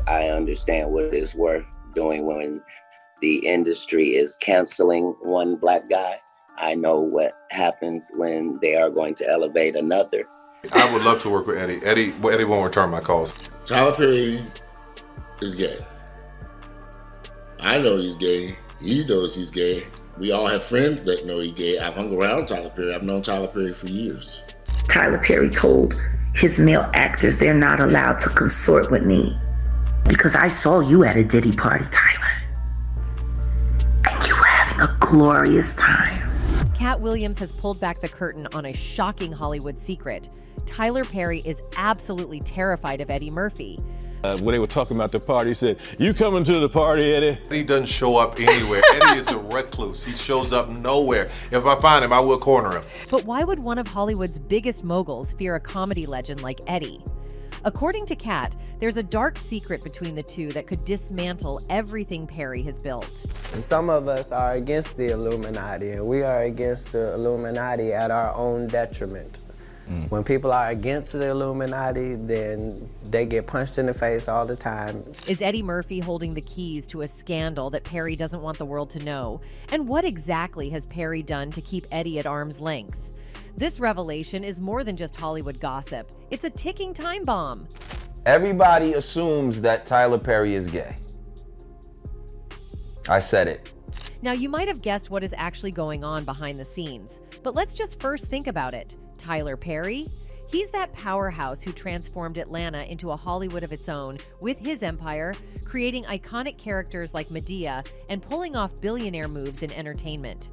I understand what it's worth doing when the industry is canceling one black guy. I know what happens when they are going to elevate another. I would love to work with Eddie. Eddie won't return my calls. Tyler Perry is gay. I know he's gay. He knows he's gay. We all have friends that know he's gay. I've hung around Tyler Perry. I've known Tyler Perry for years. Tyler Perry told his male actors they're not allowed to consort with me because I saw you at a Diddy party, Tyler. And you were having a glorious time. Katt Williams has pulled back the curtain on a shocking Hollywood secret. Tyler Perry is absolutely terrified of Eddie Murphy. When they were talking about the party, he said, "You coming to the party, Eddie?" Eddie doesn't show up anywhere. Eddie is a recluse. He shows up nowhere. If I find him, I will corner him. But why would one of Hollywood's biggest moguls fear a comedy legend like Eddie? According to Katt, there's a dark secret between the two that could dismantle everything Perry has built. Some of us are against the Illuminati, and we are against the Illuminati at our own detriment. When people are against the Illuminati, then they get punched in the face all the time. Is Eddie Murphy holding the keys to a scandal that Perry doesn't want the world to know? And what exactly has Perry done to keep Eddie at arm's length? This revelation is more than just Hollywood gossip. It's a ticking time bomb. Everybody assumes that Tyler Perry is gay. I said it. Now, you might have guessed what is actually going on behind the scenes, but let's just first think about it. Tyler Perry? He's that powerhouse who transformed Atlanta into a Hollywood of its own with his empire, creating iconic characters like Medea and pulling off billionaire moves in entertainment.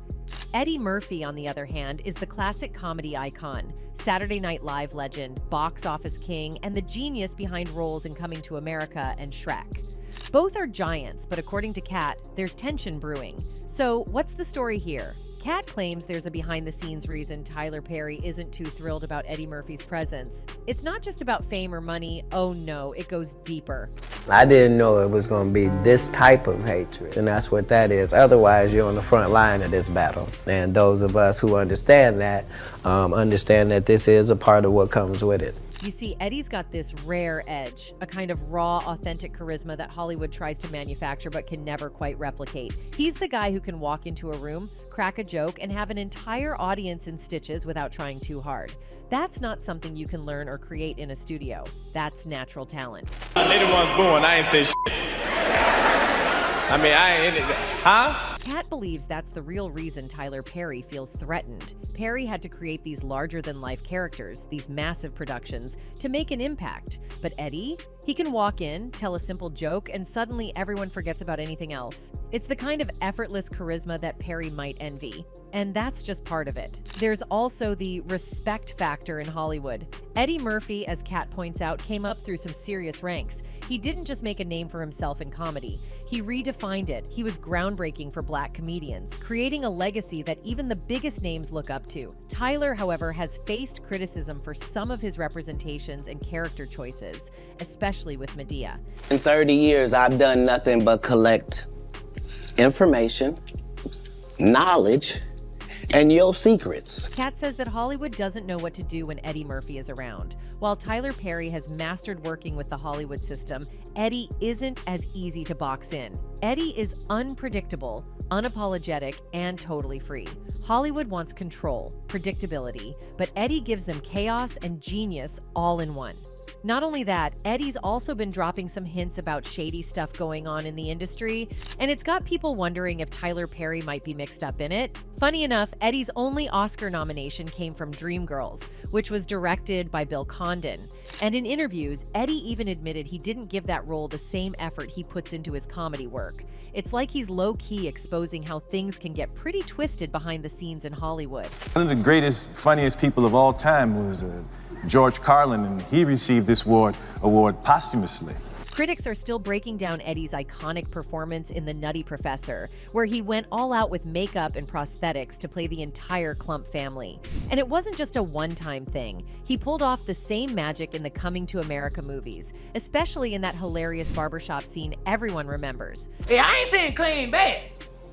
Eddie Murphy, on the other hand, is the classic comedy icon, Saturday Night Live legend, box office king, and the genius behind roles in Coming to America and Shrek. Both are giants, but according to Katt, there's tension brewing. So what's the story here? Katt claims there's a behind-the-scenes reason Tyler Perry isn't too thrilled about Eddie Murphy's presence. It's not just about fame or money. Oh no, it goes deeper. I didn't know it was going to be this type of hatred, and that's what that is. Otherwise, you're on the front line of this battle. And those of us who understand that this is a part of what comes with it. You see, Eddie's got this rare edge, a kind of raw, authentic charisma that Hollywood tries to manufacture but can never quite replicate. He's the guy who can walk into a room, crack a joke, and have an entire audience in stitches without trying too hard. That's not something you can learn or create in a studio. That's natural talent. They the ones booing. I ain't say shit. I mean, I ain't, huh? Katt believes that's the real reason Tyler Perry feels threatened. Perry had to create these larger-than-life characters, these massive productions, to make an impact. But Eddie? He can walk in, tell a simple joke, and suddenly everyone forgets about anything else. It's the kind of effortless charisma that Perry might envy. And that's just part of it. There's also the respect factor in Hollywood. Eddie Murphy, as Katt points out, came up through some serious ranks. He didn't just make a name for himself in comedy. He redefined it. He was groundbreaking for black comedians, creating a legacy that even the biggest names look up to. Tyler, however, has faced criticism for some of his representations and character choices, especially with Medea. In 30 years, I've done nothing but collect information, knowledge, and your secrets. Katt says that Hollywood doesn't know what to do when Eddie Murphy is around. While Tyler Perry has mastered working with the Hollywood system, Eddie isn't as easy to box in. Eddie is unpredictable, unapologetic, and totally free. Hollywood wants control, predictability, but Eddie gives them chaos and genius all in one. Not only that, Eddie's also been dropping some hints about shady stuff going on in the industry, and it's got people wondering if Tyler Perry might be mixed up in it. Funny enough, Eddie's only Oscar nomination came from Dreamgirls, which was directed by Bill Condon. And in interviews, Eddie even admitted he didn't give that role the same effort he puts into his comedy work. It's like he's low-key exposing how things can get pretty twisted behind the scenes in Hollywood. One of the greatest, funniest people of all time was George Carlin, and he received this award posthumously. Critics are still breaking down Eddie's iconic performance in The Nutty Professor, where he went all out with makeup and prosthetics to play the entire Klump family. And it wasn't just a one-time thing. He pulled off the same magic in the Coming to America movies, especially in that hilarious barbershop scene everyone remembers. Hey, I ain't saying clean bad.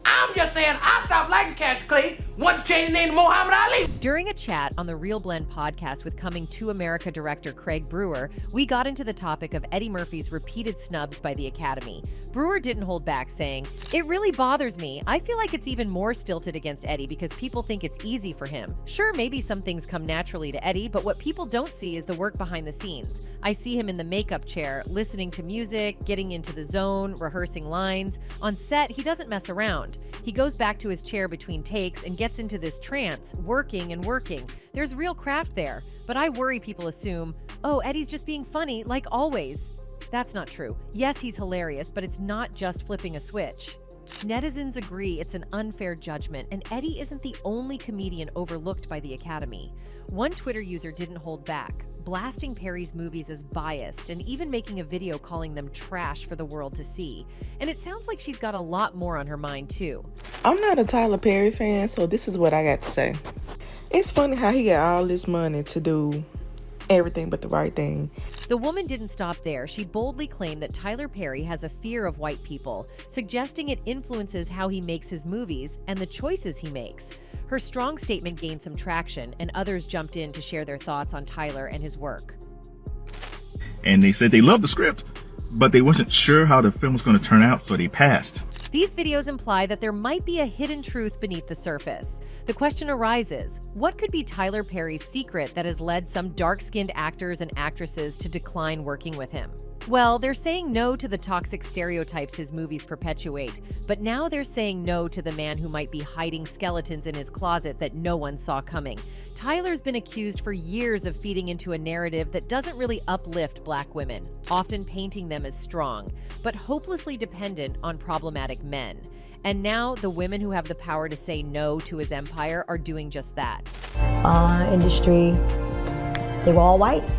I'm I'm just saying I stopped liking Cassius Clay once he changed his name to Muhammad Ali. During a chat on the Real Blend podcast with Coming to America director Craig Brewer, we got into the topic of Eddie Murphy's repeated snubs by the Academy. Brewer didn't hold back, saying, "It really bothers me. I feel like it's even more stilted against Eddie because people think it's easy for him. Sure, maybe some things come naturally to Eddie, but what people don't see is the work behind the scenes. I see him in the makeup chair, listening to music, getting into the zone, rehearsing lines. On set, he doesn't mess around. He goes back to his chair between takes and gets into this trance, working and working. There's real craft there, but I worry people assume, oh, Eddie's just being funny, like always. That's not true. Yes, he's hilarious, but it's not just flipping a switch." Netizens agree it's an unfair judgment, and Eddie isn't the only comedian overlooked by the Academy. One Twitter user didn't hold back, blasting Perry's movies as biased and even making a video calling them trash for the world to see. And it sounds like she's got a lot more on her mind, too. I'm not a Tyler Perry fan, so this is what I got to say. It's funny how he got all this money to do everything but the right thing. The woman didn't stop there. She boldly claimed that Tyler Perry has a fear of white people, suggesting it influences how he makes his movies and the choices he makes. Her strong statement gained some traction, and others jumped in to share their thoughts on Tyler and his work. And they said they loved the script, but they wasn't sure how the film was going to turn out, so they passed. These videos imply that there might be a hidden truth beneath the surface. The question arises, what could be Tyler Perry's secret that has led some dark-skinned actors and actresses to decline working with him? Well, they're saying no to the toxic stereotypes his movies perpetuate, but now they're saying no to the man who might be hiding skeletons in his closet that no one saw coming. Tyler's been accused for years of feeding into a narrative that doesn't really uplift black women, often painting them as strong, but hopelessly dependent on problematic men. And now the women who have the power to say no to his empire are doing just that. Industry, they were all white.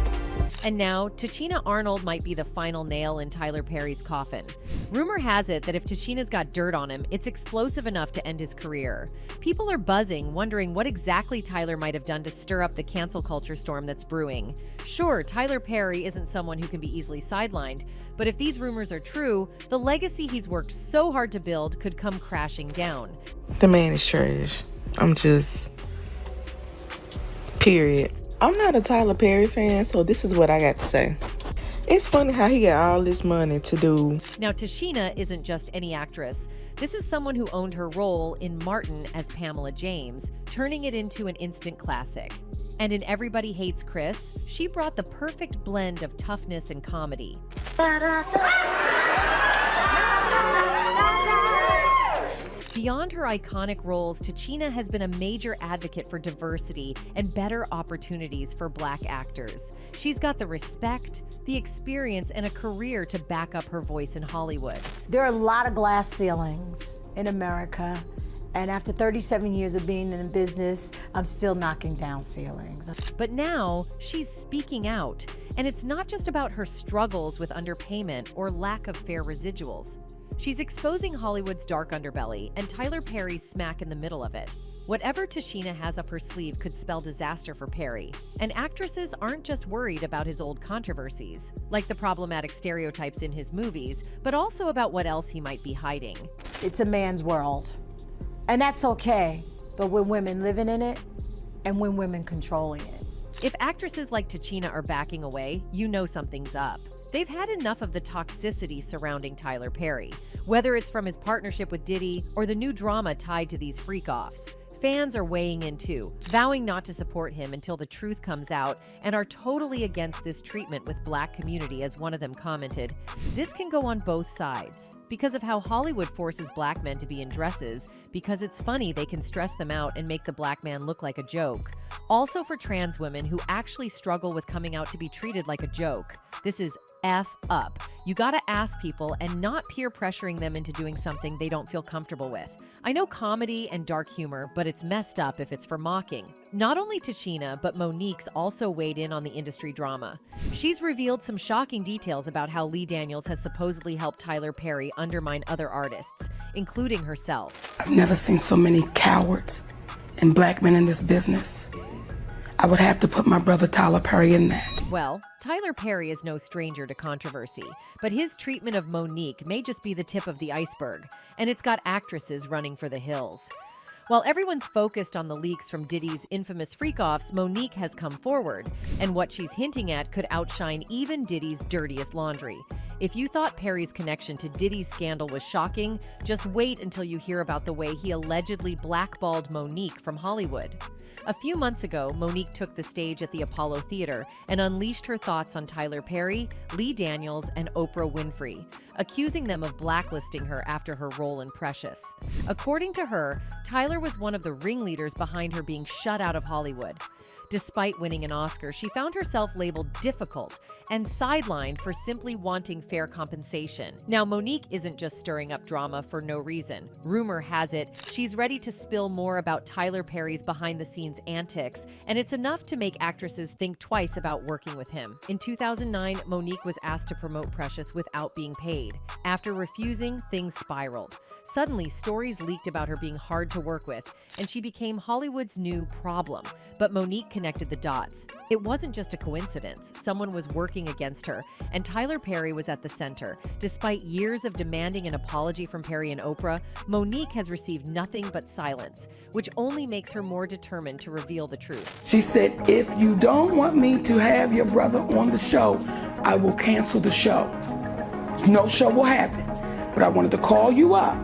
And now, Tachina Arnold might be the final nail in Tyler Perry's coffin. Rumor has it that if Tachina's got dirt on him, it's explosive enough to end his career. People are buzzing, wondering what exactly Tyler might have done to stir up the cancel culture storm that's brewing. Sure, Tyler Perry isn't someone who can be easily sidelined, but if these rumors are true, the legacy he's worked so hard to build could come crashing down. The man is trash. Period. I'm not a Tyler Perry fan, so this is what I got to say. It's funny how he got all this money to do. Now, Tachina isn't just any actress. This is someone who owned her role in Martin as Pamela James, turning it into an instant classic. And in Everybody Hates Chris, she brought the perfect blend of toughness and comedy. Beyond her iconic roles, Tachina has been a major advocate for diversity and better opportunities for black actors. She's got the respect, the experience, and a career to back up her voice in Hollywood. There are a lot of glass ceilings in America, and after 37 years of being in the business, I'm still knocking down ceilings. But now, she's speaking out, and it's not just about her struggles with underpayment or lack of fair residuals. She's exposing Hollywood's dark underbelly, and Tyler Perry's smack in the middle of it. Whatever Tachina has up her sleeve could spell disaster for Perry, and actresses aren't just worried about his old controversies, like the problematic stereotypes in his movies, but also about what else he might be hiding. It's a man's world, and that's okay, but when women living in it, and when women controlling it. If actresses like Tachina are backing away, you know something's up. They've had enough of the toxicity surrounding Tyler Perry, whether it's from his partnership with Diddy or the new drama tied to these freak-offs. Fans are weighing in too, vowing not to support him until the truth comes out, and are totally against this treatment with black community, as one of them commented. This can go on both sides. Because of how Hollywood forces black men to be in dresses, because it's funny they can stress them out and make the black man look like a joke. Also for trans women who actually struggle with coming out to be treated like a joke. This is F up. You gotta ask people and not peer pressuring them into doing something they don't feel comfortable with. I know comedy and dark humor, but it's messed up if it's for mocking. Not only Tachina, but Monique's also weighed in on the industry drama. She's revealed some shocking details about how Lee Daniels has supposedly helped Tyler Perry undermine other artists, including herself. I've never seen so many cowards and black men in this business. I would have to put my brother Tyler Perry in that. Well, Tyler Perry is no stranger to controversy, but his treatment of Monique may just be the tip of the iceberg, and it's got actresses running for the hills. While everyone's focused on the leaks from Diddy's infamous freak-offs, Monique has come forward, and what she's hinting at could outshine even Diddy's dirtiest laundry. If you thought Perry's connection to Diddy's scandal was shocking, just wait until you hear about the way he allegedly blackballed Monique from Hollywood. A few months ago, Monique took the stage at the Apollo Theater and unleashed her thoughts on Tyler Perry, Lee Daniels, and Oprah Winfrey, accusing them of blacklisting her after her role in Precious. According to her, Tyler was one of the ringleaders behind her being shut out of Hollywood. Despite winning an Oscar, she found herself labeled difficult and sidelined for simply wanting fair compensation. Now, Monique isn't just stirring up drama for no reason. Rumor has it she's ready to spill more about Tyler Perry's behind-the-scenes antics, and it's enough to make actresses think twice about working with him. In 2009, Monique was asked to promote Precious without being paid. After refusing, things spiraled. Suddenly, stories leaked about her being hard to work with, and she became Hollywood's new problem. But Monique connected the dots. It wasn't just a coincidence. Someone was working against her, and Tyler Perry was at the center. Despite years of demanding an apology from Perry and Oprah, Monique has received nothing but silence, which only makes her more determined to reveal the truth. She said, if you don't want me to have your brother on the show, I will cancel the show. No show will happen. But I wanted to call you up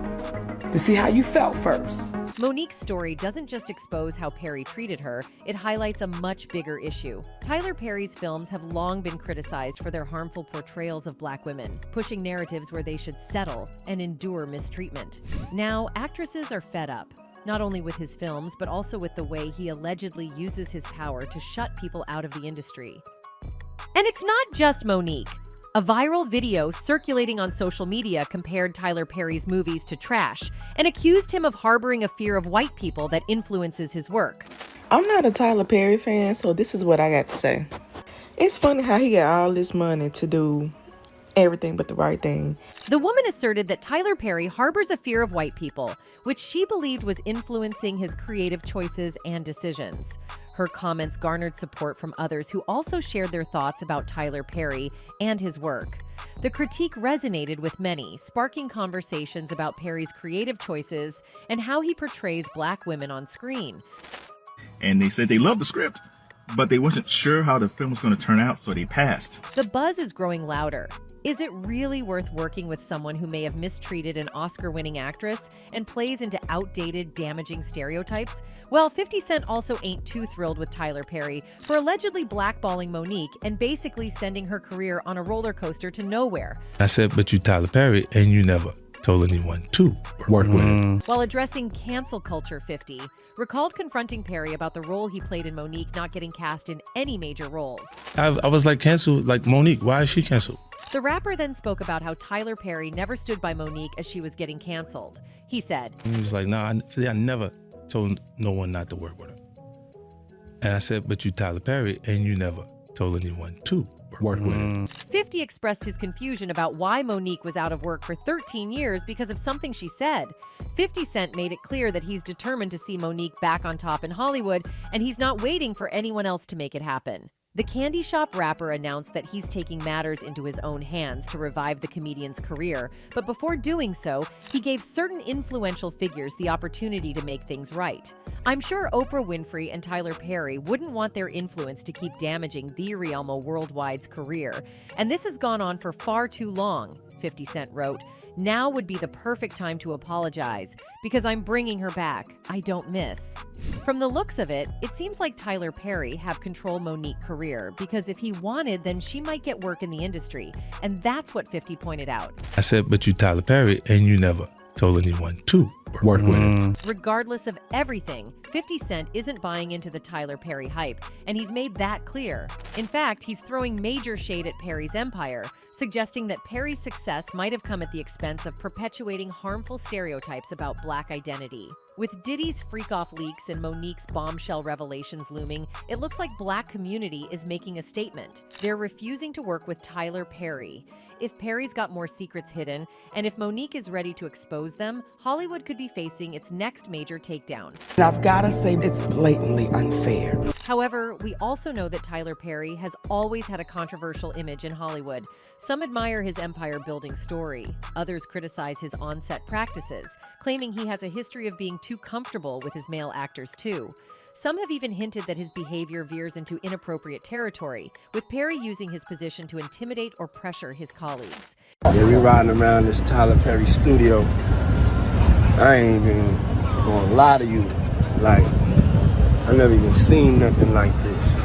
to see how you felt first. Monique's story doesn't just expose how Perry treated her, it highlights a much bigger issue. Tyler Perry's films have long been criticized for their harmful portrayals of Black women, pushing narratives where they should settle and endure mistreatment. Now, actresses are fed up, not only with his films, but also with the way he allegedly uses his power to shut people out of the industry. And it's not just Monique. A viral video circulating on social media compared Tyler Perry's movies to trash and accused him of harboring a fear of white people that influences his work. I'm not a Tyler Perry fan, so this is what I got to say. It's funny how he got all this money to do everything but the right thing. The woman asserted that Tyler Perry harbors a fear of white people, which she believed was influencing his creative choices and decisions. Her comments garnered support from others who also shared their thoughts about Tyler Perry and his work. The critique resonated with many, sparking conversations about Perry's creative choices and how he portrays Black women on screen. And they said they loved the script, but they wasn't sure how the film was going to turn out, so they passed. The buzz is growing louder. Is it really worth working with someone who may have mistreated an Oscar-winning actress and plays into outdated, damaging stereotypes? Well, 50 Cent also ain't too thrilled with Tyler Perry for allegedly blackballing Monique and basically sending her career on a roller coaster to nowhere. I said, but you Tyler Perry, and you never told anyone to work with him. While addressing cancel culture, 50 recalled confronting Perry about the role he played in Monique not getting cast in any major roles. I was like, canceled, like Monique, why is she canceled? The rapper then spoke about how Tyler Perry never stood by Monique as she was getting canceled. He said, He was like, nah, I never told no one not to work with her. And I said, but you Tyler Perry, and you never told anyone to work with him. 50 expressed his confusion about why Monique was out of work for 13 years because of something she said. 50 Cent made it clear that he's determined to see Monique back on top in Hollywood, and he's not waiting for anyone else to make it happen. The Candy Shop rapper announced that he's taking matters into his own hands to revive the comedian's career, but before doing so, he gave certain influential figures the opportunity to make things right. I'm sure Oprah Winfrey and Tyler Perry wouldn't want their influence to keep damaging the Realmo Worldwide's career, and this has gone on for far too long, 50 Cent wrote. Now would be the perfect time to apologize, because I'm bringing her back. I don't miss. From the looks of it, it seems like Tyler Perry have control Monique's career, because if he wanted, then she might get work in the industry, and that's what 50 pointed out. I said, but you Tyler Perry, and you never told anyone to work with him. Regardless of everything, 50 Cent isn't buying into the Tyler Perry hype, and he's made that clear. In fact, he's throwing major shade at Perry's empire, suggesting that Perry's success might have come at the expense of perpetuating harmful stereotypes about Black identity. With Diddy's freak-off leaks and Monique's bombshell revelations looming, it looks like Black community is making a statement. They're refusing to work with Tyler Perry. If Perry's got more secrets hidden, and if Monique is ready to expose them, Hollywood could be facing its next major takedown. And I've got to say, it's blatantly unfair. However, we also know that Tyler Perry has always had a controversial image in Hollywood. Some admire his empire-building story. Others criticize his on-set practices, claiming he has a history of being too comfortable with his male actors too. Some have even hinted that his behavior veers into inappropriate territory, with Perry using his position to intimidate or pressure his colleagues. Yeah, we riding around this Tyler Perry studio. I ain't even gonna lie to you. Like, I never even seen nothing like this.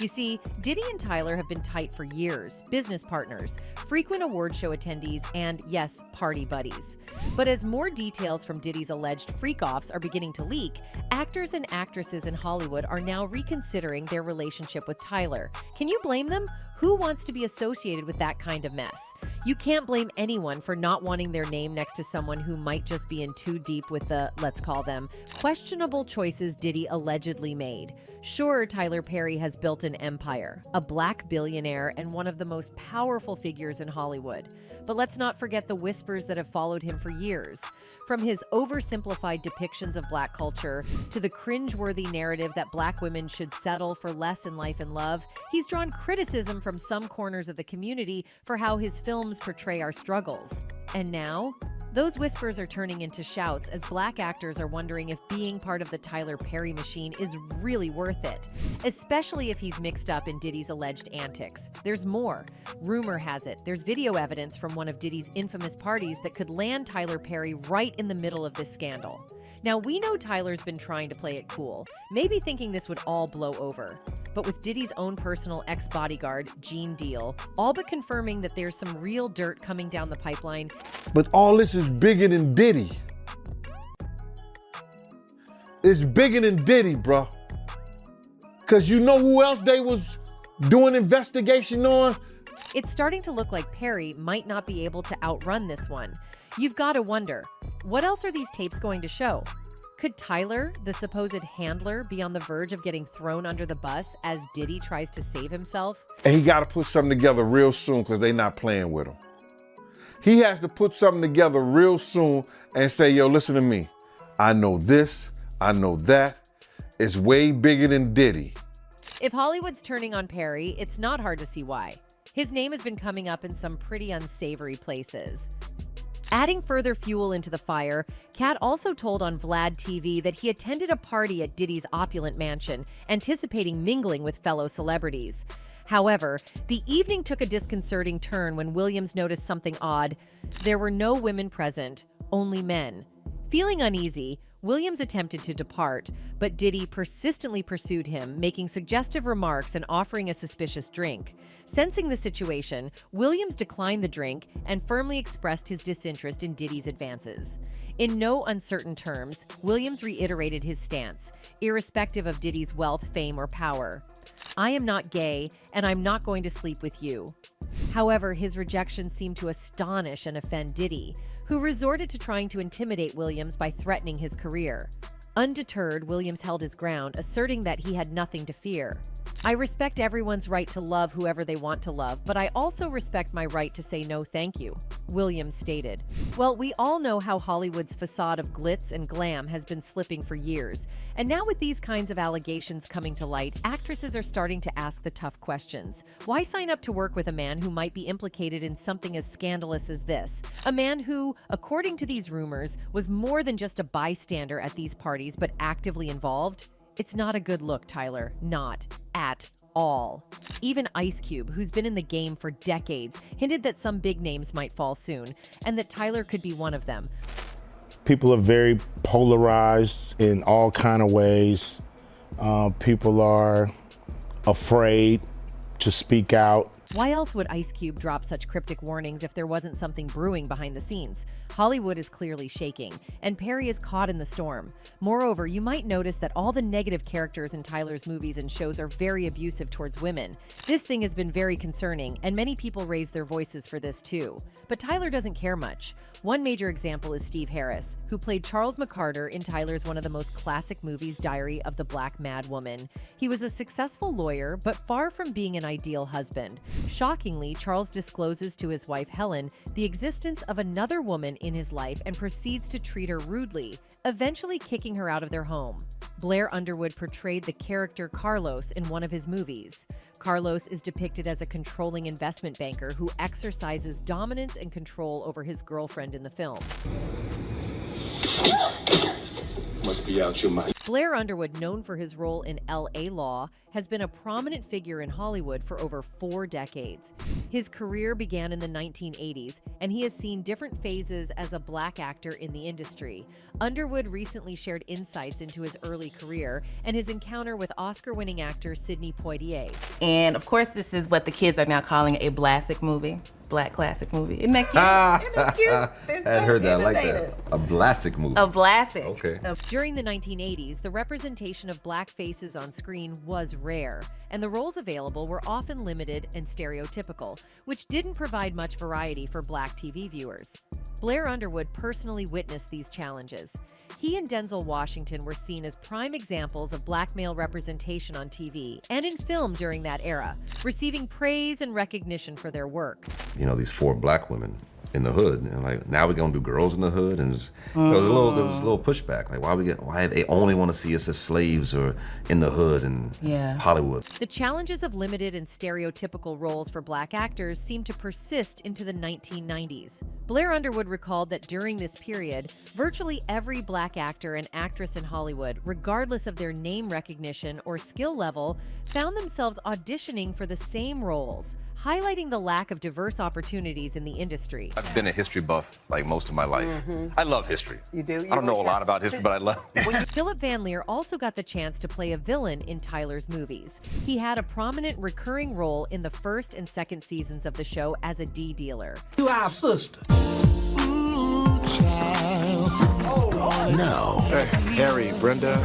You see, Diddy and Tyler have been tight for years, business partners, frequent award show attendees, and yes, party buddies. But as more details from Diddy's alleged freak-offs are beginning to leak, actors and actresses in Hollywood are now reconsidering their relationship with Tyler. Can you blame them? Who wants to be associated with that kind of mess? You can't blame anyone for not wanting their name next to someone who might just be in too deep with the, let's call them, questionable choices Diddy allegedly made. Sure, Tyler Perry has built an empire, a Black billionaire and one of the most powerful figures in Hollywood. But let's not forget the whispers that have followed him for years. From his oversimplified depictions of Black culture to the cringeworthy narrative that Black women should settle for less in life and love, he's drawn criticism from some corners of the community for how his films portray our struggles. And now, those whispers are turning into shouts as Black actors are wondering if being part of the Tyler Perry machine is really worth it, especially if he's mixed up in Diddy's alleged antics. There's more. Rumor has it there's video evidence from one of Diddy's infamous parties that could land Tyler Perry right in the middle of this scandal. Now, we know Tyler's been trying to play it cool, maybe thinking this would all blow over. But with Diddy's own personal ex-bodyguard, Gene Deal, all but confirming that there's some real dirt coming down the pipeline. But all this is bigger than Diddy. It's bigger than Diddy, bro. Cause you know who else they was doing investigation on? It's starting to look like Perry might not be able to outrun this one. You've got to wonder, what else are these tapes going to show? Could Tyler, the supposed handler, be on the verge of getting thrown under the bus as Diddy tries to save himself? And he got to put something together real soon because they not playing with him. He has to put something together real soon and say, yo, listen to me. I know this, I know that. It's way bigger than Diddy. If Hollywood's turning on Perry, it's not hard to see why. His name has been coming up in some pretty unsavory places. Adding further fuel into the fire, Katt also told on Vlad TV that he attended a party at Diddy's opulent mansion, anticipating mingling with fellow celebrities. However, the evening took a disconcerting turn when Williams noticed something odd. There were no women present, only men. Feeling uneasy, Williams attempted to depart, but Diddy persistently pursued him, making suggestive remarks and offering a suspicious drink. Sensing the situation, Williams declined the drink and firmly expressed his disinterest in Diddy's advances. In no uncertain terms, Williams reiterated his stance, irrespective of Diddy's wealth, fame, or power. I am not gay, and I'm not going to sleep with you. However, his rejection seemed to astonish and offend Diddy, who resorted to trying to intimidate Williams by threatening his career. Undeterred, Williams held his ground, asserting that he had nothing to fear. I respect everyone's right to love whoever they want to love, but I also respect my right to say no thank you, Williams stated. Well, we all know how Hollywood's facade of glitz and glam has been slipping for years. And now with these kinds of allegations coming to light, actresses are starting to ask the tough questions. Why sign up to work with a man who might be implicated in something as scandalous as this? A man who, according to these rumors, was more than just a bystander at these parties, but actively involved? It's not a good look, Tyler. Not at all. Even Ice Cube, who's been in the game for decades, hinted that some big names might fall soon, and that Tyler could be one of them. People are very polarized in all kind of ways. People are afraid to speak out. Why else would Ice Cube drop such cryptic warnings if there wasn't something brewing behind the scenes? Hollywood is clearly shaking, and Perry is caught in the storm. Moreover, you might notice that all the negative characters in Tyler's movies and shows are very abusive towards women. This thing has been very concerning, and many people raise their voices for this too. But Tyler doesn't care much. One major example is Steve Harris, who played Charles McCarter in Tyler's one of the most classic movies, Diary of the Black Mad Woman. He was a successful lawyer, but far from being an ideal husband. Shockingly, Charles discloses to his wife Helen the existence of another woman in his life and proceeds to treat her rudely, eventually kicking her out of their home. Blair Underwood portrayed the character Carlos in one of his movies. Carlos is depicted as a controlling investment banker who exercises dominance and control over his girlfriend in the film. Must be out your mind. Blair Underwood, known for his role in L.A. Law, has been a prominent figure in Hollywood for over 4 decades. His career began in the 1980s, and he has seen different phases as a black actor in the industry. Underwood recently shared insights into his early career and his encounter with Oscar-winning actor Sidney Poitier. And of course, this is what the kids are now calling a blastic movie. Black classic movie. Isn't that cute? Isn't that cute? They're I hadn't so heard that. I like innovative. that. A classic movie. A classic. Okay. During the 1980s, the representation of black faces on screen was rare, and the roles available were often limited and stereotypical, which didn't provide much variety for black TV viewers. Blair Underwood personally witnessed these challenges. He and Denzel Washington were seen as prime examples of black male representation on TV and in film during that era, receiving praise and recognition for their work. You know, these 4 black women in the hood, and like, now we're gonna do girls in the hood, and there was a little pushback. Like, why they only want to see us as slaves or in the hood and Hollywood. The challenges of limited and stereotypical roles for black actors seemed to persist into the 1990s. Blair Underwood recalled that during this period, virtually every black actor and actress in Hollywood, regardless of their name recognition or skill level, found themselves auditioning for the same roles, highlighting the lack of diverse opportunities in the industry. I've been a history buff like most of my life. I love history. You do? I don't know a lot about history, but I love it. Philip Van Leer also got the chance to play a villain in Tyler's movies. He had a prominent recurring role in the first and second seasons of the show as a D dealer. You our sister. No. Harry, Brenda,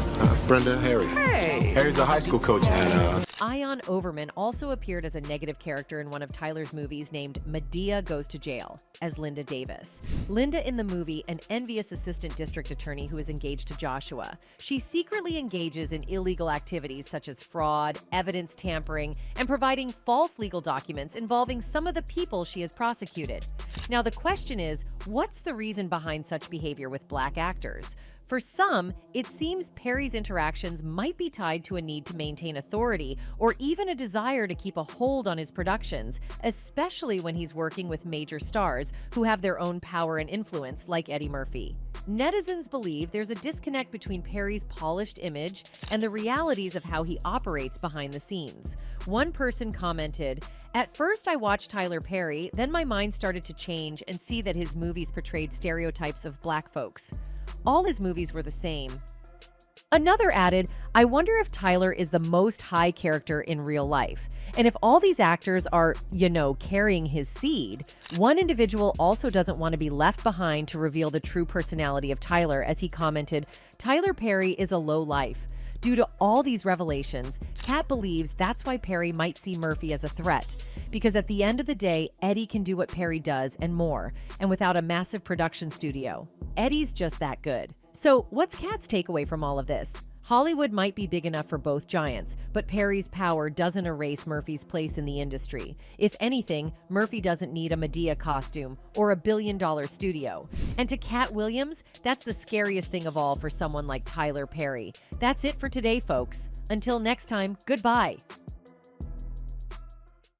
Harry. Hey. Harry's a high school coach. And, Ion Overman also appeared as a negative character in one of Tyler's movies named Medea Goes to Jail as Linda Davis. Linda in the movie, an envious assistant district attorney who is engaged to Joshua. She secretly engages in illegal activities such as fraud, evidence tampering, and providing false legal documents involving some of the people she has prosecuted. Now the question is, what's the reason behind such behavior with black actors? For some, it seems Perry's interactions might be tied to a need to maintain authority or even a desire to keep a hold on his productions, especially when he's working with major stars who have their own power and influence, like Eddie Murphy. Netizens believe there's a disconnect between Perry's polished image and the realities of how he operates behind the scenes. One person commented, "At first I watched Tyler Perry, then my mind started to change and see that his movies portrayed stereotypes of black folks. All his movies were the same." Another added, "I wonder if Tyler is the most high character in real life. And if all these actors are, carrying his seed." One individual also doesn't want to be left behind to reveal the true personality of Tyler, as he commented, "Tyler Perry is a low life." Due to all these revelations, Katt believes that's why Perry might see Murphy as a threat. Because at the end of the day, Eddie can do what Perry does and more, and without a massive production studio. Eddie's just that good. So what's Katt's takeaway from all of this? Hollywood might be big enough for both giants, but Perry's power doesn't erase Murphy's place in the industry. If anything, Murphy doesn't need a Medea costume or $1 billion studio. And to Katt Williams, that's the scariest thing of all for someone like Tyler Perry. That's it for today, folks. Until next time, goodbye.